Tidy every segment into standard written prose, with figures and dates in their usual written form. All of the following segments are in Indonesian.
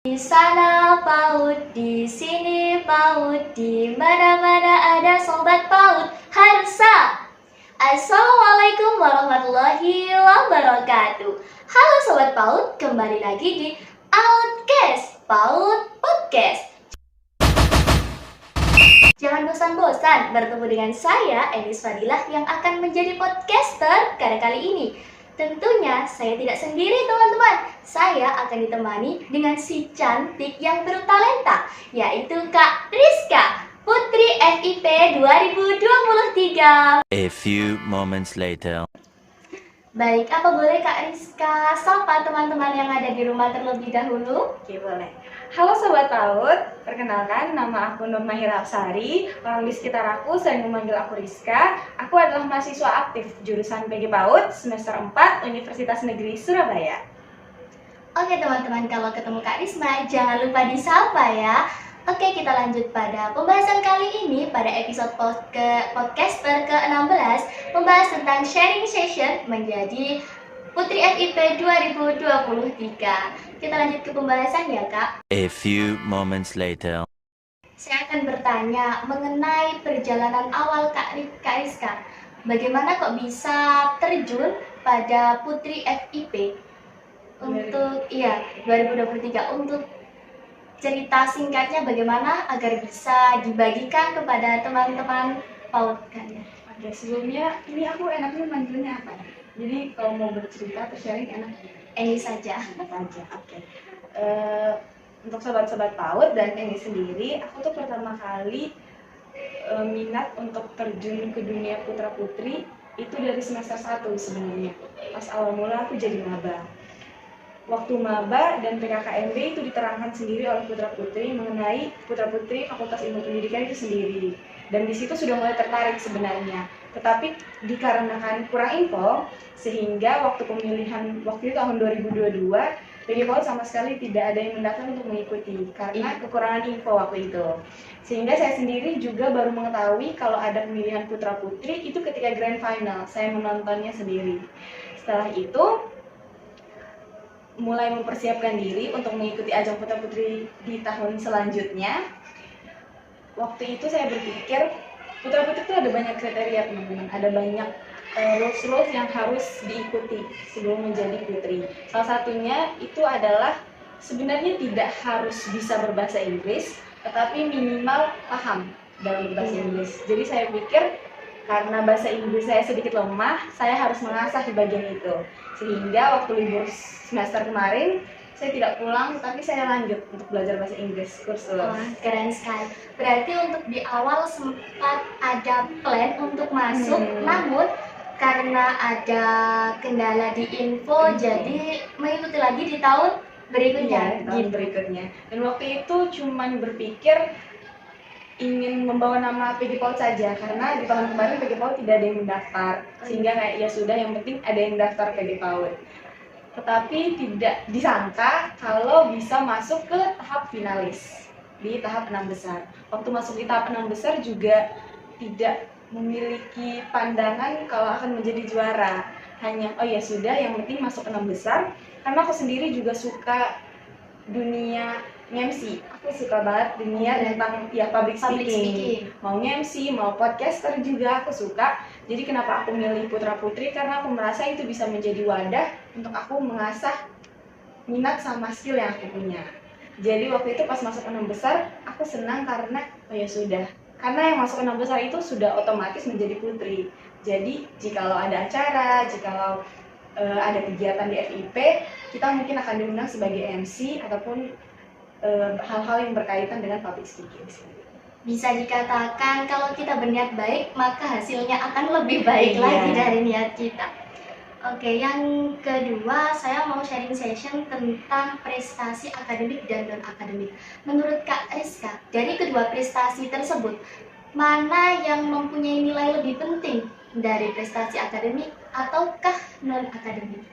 Di sana PAUD, di sini PAUD, di mana-mana ada sobat PAUD Harsa. Assalamualaikum warahmatullahi wabarakatuh. Halo sobat PAUD, kembali lagi di Outcast PAUD Podcast. Jangan bosan-bosan bertemu dengan saya, Enis Fadilah, yang akan menjadi podcaster pada kali ini. Tentunya saya tidak sendiri teman-teman. Saya akan ditemani dengan si cantik yang bertalenta, yaitu Kak Rizka, Putri FIP 2023. A few moments later. Baik, apa boleh Kak Rizka sapa teman-teman yang ada di rumah terlebih dahulu? Oke, boleh. Halo Sobat PAUD, perkenalkan nama aku Nur Mahira Absari. Orang di sekitar aku sering memanggil aku Rizka. Aku adalah mahasiswa aktif jurusan PG PAUD semester 4 Universitas Negeri Surabaya. Oke teman-teman, kalau ketemu Kak Risma jangan lupa disapa ya. Oke, kita lanjut pada pembahasan kali ini pada episode podcaster ke-16, membahas tentang sharing session menjadi Putri FIP 2023. Kita lanjut ke pembahasan ya Kak. A few moments later. Saya akan bertanya mengenai perjalanan awal Kak Rizka. Bagaimana kok bisa terjun pada Putri FIP untuk 2023, untuk cerita singkatnya bagaimana agar bisa dibagikan kepada teman-teman PAUD kalian. Oke, sebelumnya ini aku enaknya manggilnya apa? Jadi kalau mau bercerita atau sharing enak Ini saja. enak aja. Oke. Untuk sobat-sobat PAUD dan ini sendiri, aku tuh pertama kali minat untuk terjun ke dunia putra putri itu dari semester 1 sebenarnya. Pas awal mula aku jadi maba. Waktu maba dan PKKMB itu diterangkan sendiri oleh putra putri mengenai putra putri Fakultas Ilmu Pendidikan itu sendiri. Dan di situ sudah mulai tertarik sebenarnya. Tetapi dikarenakan kurang info, sehingga waktu pemilihan waktu itu tahun 2022, PG PAUD sama sekali tidak ada yang mendaftar untuk mengikuti karena kekurangan info waktu itu. Sehingga saya sendiri juga baru mengetahui kalau ada pemilihan putra putri itu ketika grand final. Saya menontonnya sendiri. Setelah itu mulai mempersiapkan diri untuk mengikuti ajang putra putri di tahun selanjutnya. Waktu itu saya berpikir putra putri itu ada banyak kriteria teman-teman, ada banyak rules yang harus diikuti sebelum menjadi putri. Salah satunya itu adalah sebenarnya tidak harus bisa berbahasa Inggris, tetapi minimal paham dalam berbahasa Inggris. Jadi saya pikir karena bahasa Inggris saya sedikit lemah, saya harus mengasah di bagian itu. Sehingga waktu libur semester kemarin saya tidak pulang, tapi saya lanjut untuk belajar bahasa Inggris kursus. Keren sekali. Berarti untuk di awal sempat ada plan untuk masuk, namun karena ada kendala di info, jadi mengikuti lagi di tahun berikutnya. Iya, tahun berikutnya. Dan waktu itu cuman berpikir ingin membawa nama PG PAUD saja, karena di tahun kemarin PG PAUD tidak ada yang mendaftar, sehingga kayak ya sudah, yang penting ada yang daftar PG PAUD. Tetapi tidak disangka kalau bisa masuk ke tahap finalis di tahap 6 besar. Waktu masuk di tahap 6 besar juga tidak memiliki pandangan kalau akan menjadi juara. Hanya oh ya sudah, yang penting masuk 6 besar. Karena aku sendiri juga suka dunia MC. Aku suka banget dunia tentang public speaking. Mau MC, mau podcaster juga aku suka. Jadi kenapa aku milih putra putri? Karena aku merasa itu bisa menjadi wadah untuk aku mengasah minat sama skill yang aku punya. Jadi waktu itu pas masuk 6 besar, aku senang karena oh ya sudah. Karena yang masuk 6 besar itu sudah otomatis menjadi putri. Jadi jikalau ada acara, jikalau ada kegiatan di FIP, kita mungkin akan diundang sebagai MC ataupun hal-hal yang berkaitan dengan public speaking. Bisa dikatakan kalau kita berniat baik, maka hasilnya akan lebih baik lagi dari niat kita. Oke, yang kedua saya mau sharing session tentang prestasi akademik dan non-akademik. Menurut Kak Rizka, dari kedua prestasi tersebut, mana yang mempunyai nilai lebih penting dari prestasi akademik ataukah non-akademik?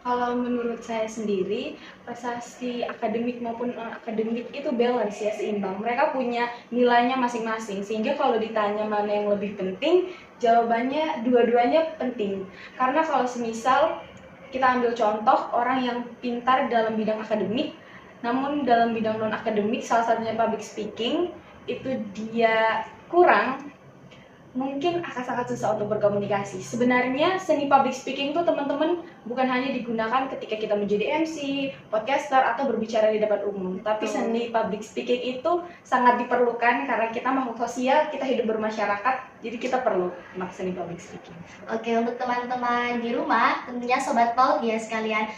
Kalau menurut saya sendiri, prestasi akademik maupun non-akademik itu balance ya, seimbang. Mereka punya nilainya masing-masing, sehingga kalau ditanya mana yang lebih penting, jawabannya dua-duanya penting. Karena kalau semisal kita ambil contoh orang yang pintar dalam bidang akademik, namun dalam bidang non-akademik, salah satunya public speaking, itu dia kurang, mungkin akan sangat susah untuk berkomunikasi. Sebenarnya seni public speaking itu teman-teman bukan hanya digunakan ketika kita menjadi MC, podcaster, atau berbicara di depan umum. Tapi seni public speaking itu sangat diperlukan karena kita makhluk sosial, kita hidup bermasyarakat, jadi kita perlu seni public speaking. Oke, untuk teman-teman di rumah, tentunya Sobat PAUD ya sekalian,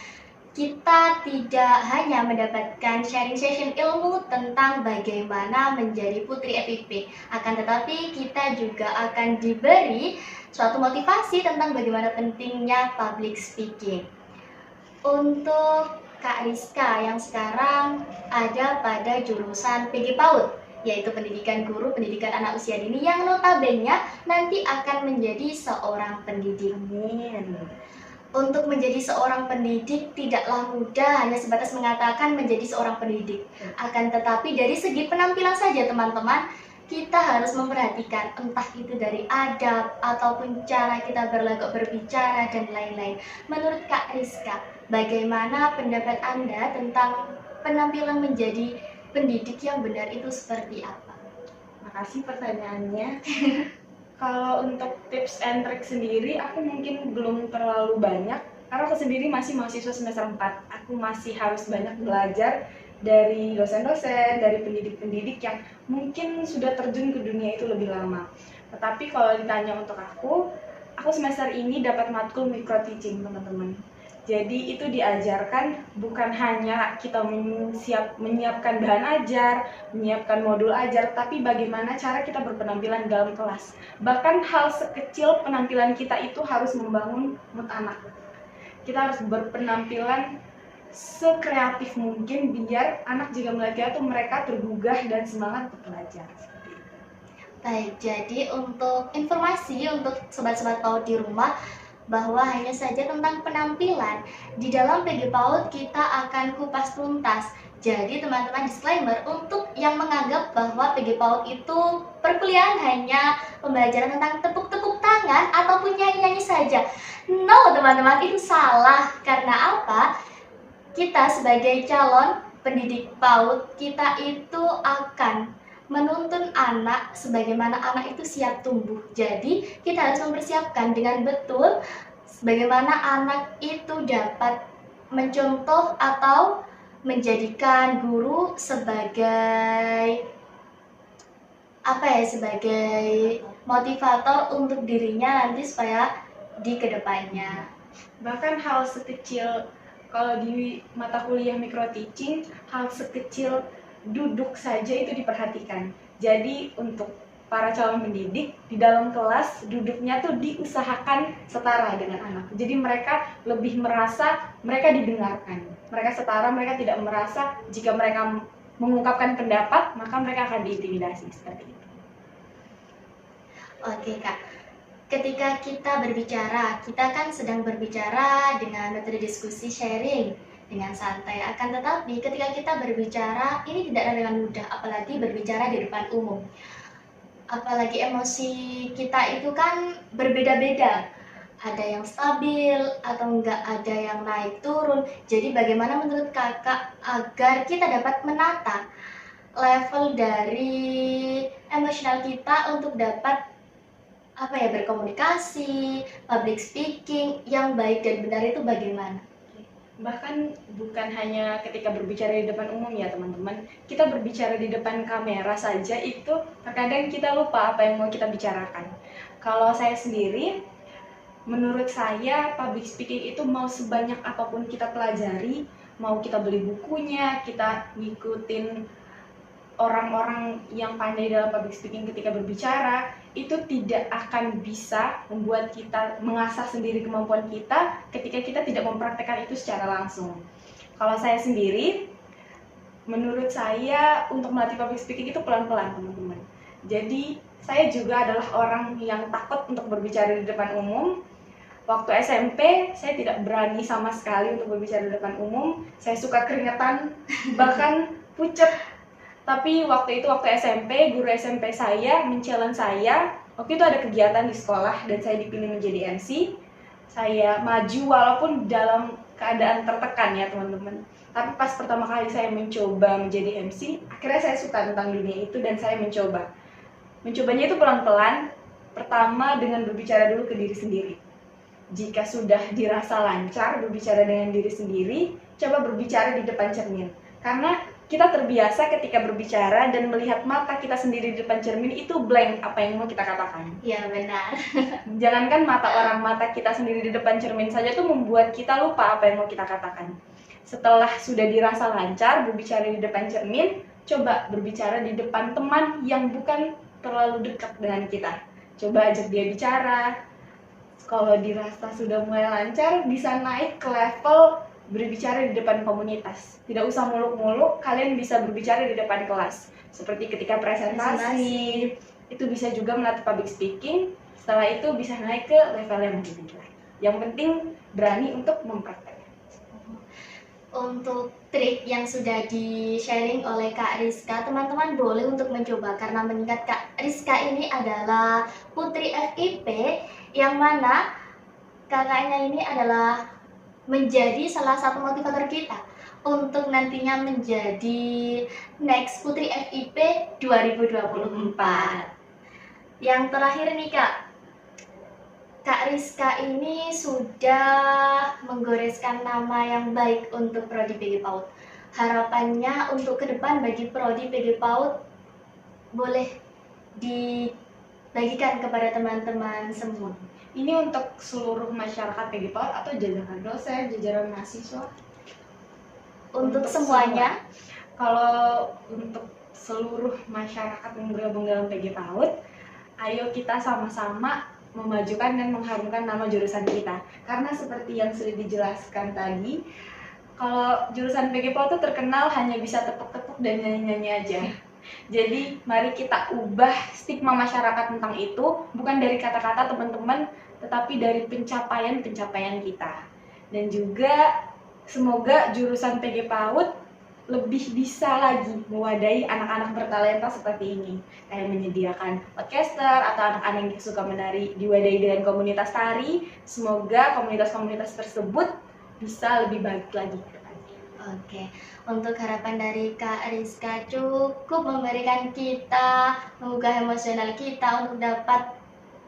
kita tidak hanya mendapatkan sharing session ilmu tentang bagaimana menjadi putri FIP, akan tetapi kita juga akan diberi suatu motivasi tentang bagaimana pentingnya public speaking. Untuk Kak Rizka yang sekarang ada pada jurusan PG PAUD, yaitu pendidikan guru, pendidikan anak usia dini, yang notabene nanti akan menjadi seorang pendidik. Amin. Untuk menjadi seorang pendidik tidaklah mudah hanya sebatas mengatakan menjadi seorang pendidik. Akan tetapi dari segi penampilan saja teman-teman, kita harus memperhatikan entah itu dari adab ataupun cara kita berlagak berbicara dan lain-lain. Menurut Kak Rizka, bagaimana pendapat Anda tentang penampilan menjadi pendidik yang benar itu seperti apa? Makasih pertanyaannya. Kalau untuk tips and trick sendiri, aku mungkin belum terlalu banyak karena aku sendiri masih mahasiswa semester 4. Aku masih harus banyak belajar dari dosen-dosen, dari pendidik-pendidik yang mungkin sudah terjun ke dunia itu lebih lama. Tetapi kalau ditanya untuk aku semester ini dapat matkul micro teaching, teman-teman. Jadi itu diajarkan bukan hanya kita menyiapkan bahan ajar, menyiapkan modul ajar, tapi bagaimana cara kita berpenampilan dalam kelas. Bahkan hal sekecil penampilan kita itu harus membangun mood anak. Kita harus berpenampilan sekreatif mungkin biar anak jika melihat itu mereka tergugah dan semangat untuk belajar. Baik, jadi untuk informasi untuk sobat-sobat PAUD di rumah, bahwa hanya saja tentang penampilan di dalam PG PAUD kita akan kupas tuntas. Jadi teman-teman disclaimer untuk yang menganggap bahwa PG PAUD itu perkuliahan hanya pembelajaran tentang tepuk-tepuk tangan ataupun nyanyi-nyanyi saja. No teman-teman, itu salah. Karena apa? Kita sebagai calon pendidik PAUD, kita itu akan menuntun anak sebagaimana anak itu siap tumbuh. Jadi kita harus mempersiapkan dengan betul bagaimana anak itu dapat mencontoh atau menjadikan guru sebagai sebagai motivator untuk dirinya nanti supaya di kedepannya. Bahkan hal sekecil, kalau di mata kuliah micro teaching, hal sekecil duduk saja itu diperhatikan. Jadi untuk para calon pendidik di dalam kelas duduknya tuh diusahakan setara dengan anak. Jadi mereka lebih merasa mereka didengarkan. Mereka setara, mereka tidak merasa jika mereka mengungkapkan pendapat maka mereka akan diintimidasi seperti itu. Oke Kak, ketika kita berbicara, kita kan sedang berbicara dengan metode diskusi sharing dengan santai. Akan tetapi ketika kita berbicara ini tidak dengan mudah, apalagi berbicara di depan umum. Apalagi emosi kita itu kan berbeda-beda. Ada yang stabil atau enggak, ada yang naik turun. Jadi bagaimana menurut Kakak agar kita dapat menata level dari emosional kita untuk dapat berkomunikasi, public speaking yang baik dan benar itu bagaimana? Bahkan bukan hanya ketika berbicara di depan umum ya teman-teman, kita berbicara di depan kamera saja itu terkadang kita lupa apa yang mau kita bicarakan. Kalau saya sendiri, menurut saya public speaking itu mau sebanyak apapun kita pelajari, mau kita beli bukunya, kita ngikutin orang-orang yang pandai dalam public speaking ketika berbicara, itu tidak akan bisa membuat kita mengasah sendiri kemampuan kita ketika kita tidak mempraktekkan itu secara langsung. Kalau saya sendiri, menurut saya untuk melatih public speaking itu pelan-pelan teman-teman. Jadi saya juga adalah orang yang takut untuk berbicara di depan umum. Waktu SMP saya tidak berani sama sekali untuk berbicara di depan umum. Saya suka keringetan, bahkan pucet. Tapi waktu SMP, guru SMP saya men-challenge saya. Waktu itu ada kegiatan di sekolah dan saya dipilih menjadi MC. Saya maju walaupun dalam keadaan tertekan ya teman-teman. Tapi pas pertama kali saya mencoba menjadi MC, akhirnya saya suka tentang dunia itu dan saya mencoba. Mencobanya itu pelan-pelan, pertama dengan berbicara dulu ke diri sendiri. Jika sudah dirasa lancar berbicara dengan diri sendiri, coba berbicara di depan cermin. Karena kita terbiasa ketika berbicara dan melihat mata kita sendiri di depan cermin itu blank apa yang mau kita katakan. Ya benar. Jangankan mata kita sendiri di depan cermin saja tuh membuat kita lupa apa yang mau kita katakan. Setelah sudah dirasa lancar berbicara di depan cermin, coba berbicara di depan teman yang bukan terlalu dekat dengan kita. Coba ajak dia bicara. Kalau dirasa sudah mulai lancar, bisa naik ke level berbicara di depan komunitas. Tidak usah muluk-muluk, kalian bisa berbicara di depan kelas. Seperti ketika presentasi, itu bisa juga melatih public speaking. Setelah itu bisa naik ke level yang lebih tinggi. Yang penting berani untuk mempraktekkan. Untuk trik yang sudah di-sharing oleh Kak Rizka, teman-teman boleh untuk mencoba karena mengingat Kak Rizka ini adalah putri FIP yang mana kakaknya ini adalah menjadi salah satu motivator kita untuk nantinya menjadi next putri FIP 2024. Yang terakhir nih Kak Rizka ini sudah menggoreskan nama yang baik untuk Prodi PG PAUD. Harapannya untuk ke depan bagi Prodi PG PAUD boleh dibagikan kepada teman-teman semua. Ini untuk seluruh masyarakat PG PAUD atau jajaran dosen, jajaran mahasiswa? Untuk semuanya. Kalau untuk seluruh masyarakat yang bergabung dalam PG PAUD, ayo kita sama-sama memajukan dan mengharumkan nama jurusan kita. Karena seperti yang sudah dijelaskan tadi, kalau jurusan PG PAUD itu terkenal hanya bisa tepuk-tepuk dan nyanyi-nyanyi aja. Jadi mari kita ubah stigma masyarakat tentang itu, bukan dari kata-kata teman-teman, tetapi dari pencapaian-pencapaian kita. Dan juga semoga jurusan PG PAUD lebih bisa lagi mewadahi anak-anak bertalenta seperti ini, kayak menyediakan podcaster atau anak-anak yang suka menari diwadahi dengan komunitas tari. Semoga komunitas-komunitas tersebut bisa lebih baik lagi ke depannya. Oke, untuk harapan dari Kak Rizka cukup memberikan kita, menggugah emosional kita untuk dapat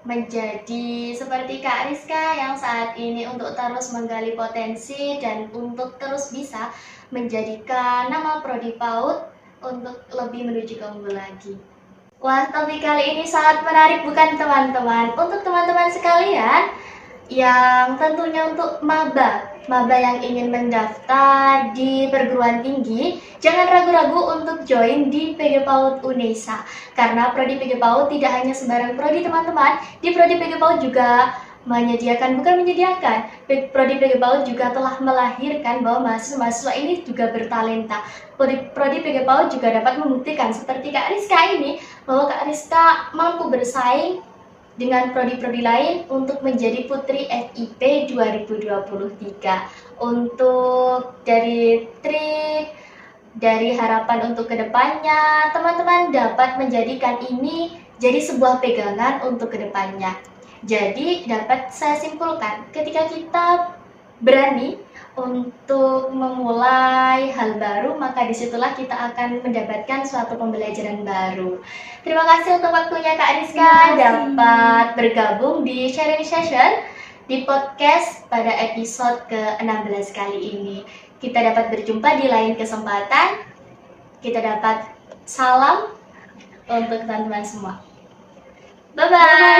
menjadi seperti Kak Rizka yang saat ini untuk terus menggali potensi dan untuk terus bisa menjadikan nama Prodi PAUD untuk lebih menuju ke unggul lagi. Wah, topik kali ini sangat menarik bukan teman-teman? Untuk teman-teman sekalian yang tentunya untuk maba yang ingin mendaftar di perguruan tinggi, jangan ragu-ragu untuk join di PG PAUD UNESA. Karena Prodi PG PAUD tidak hanya sembarang prodi teman-teman, di Prodi PG PAUD juga Prodi PG PAUD juga telah melahirkan bahwa mahasiswa-mahasiswa ini juga bertalenta. Prodi PG PAUD juga dapat membuktikan seperti Kak Rizka ini, bahwa Kak Rizka mampu bersaing dengan prodi-prodi lain untuk menjadi putri FIP 2023. Untuk dari trik, dari harapan untuk kedepannya, teman-teman dapat menjadikan ini jadi sebuah pegangan untuk kedepannya. Jadi dapat saya simpulkan, ketika kita berani untuk memulai hal baru, maka disitulah kita akan mendapatkan suatu pembelajaran baru. Terima kasih untuk waktunya Kak Rizka dapat bergabung di sharing session di podcast pada episode ke-16 kali ini. Kita dapat berjumpa di lain kesempatan. Kita dapat salam untuk teman-teman semua. Bye-bye.